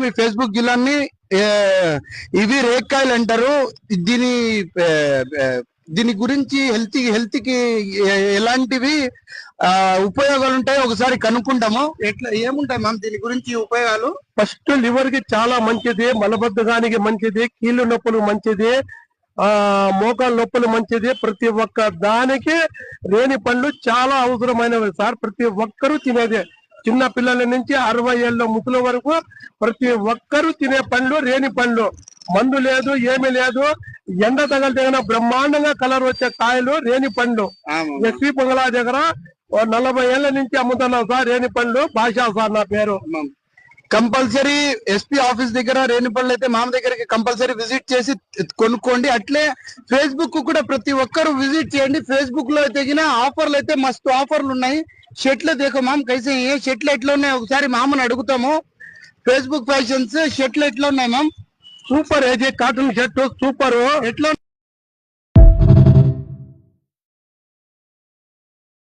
మీ Facebook జిల్లాని ఇవి రేక్కాయలు అంటారు. దీని దీని గురించి హెల్త్ కి ఎలాంటివి ఉపయోగాలు ఉంటాయి ఒకసారి కనుక్కుంటాము. ఎట్లా ఏముంటాయి మ్యామ్ దీని గురించి ఉపయోగాలు? ఫస్ట్ లివర్ కి చాలా మంచిది, మలబద్ధకానికి మంచిది, కీళ్ళు నొప్పులు మంచిది, మోకాలు నొప్పులు మంచిది. ప్రతి ఒక్క దానికి రేణి పండ్లు చాలా అవసరమైనవి సార్. ప్రతి ఒక్కరూ తినేదే, చిన్న పిల్లల నుంచి 60 ఏళ్ళ ముసలి వరకు ప్రతి ఒక్కరూ తినే పండ్లు రేణి పండ్లు. మందు లేదు, ఏమీ లేదు. ఎండ తగిలితే బ్రహ్మాండంగా కలర్ వచ్చే కాయలు రేణి పండ్లు. ఎస్పీ పొంగలా దగ్గర 40 ఏళ్ల నుంచి అమ్ముతున్నాం సార్ రేణి పండ్లు. భాషా సార్ నా పేరు. కంపల్సరీ ఎస్పీ ఆఫీస్ దగ్గర రేణిపల్లి అయితే మామ దగ్గరికి కంపల్సరీ విజిట్ చేసి కొనుక్కోండి. అట్లే ఫేస్బుక్ కూడా ప్రతి ఒక్కరు విజిట్ చేయండి. ఫేస్బుక్ లో తెగిన ఆఫర్లు అయితే మస్తు ఆఫర్లు ఉన్నాయి. షర్ట్లు దేకో మామ్ కైసే షర్ట్లు ఎట్లా ఉన్నాయి ఒకసారి మామని అడుగుతాము. ఫేస్బుక్ ఫ్యాషన్స్ షర్ట్లు ఎట్లా ఉన్నాయి మ్యామ్? సూపర్, ఏజీ కాటన్ షర్ట్ సూపర్. ఎట్లా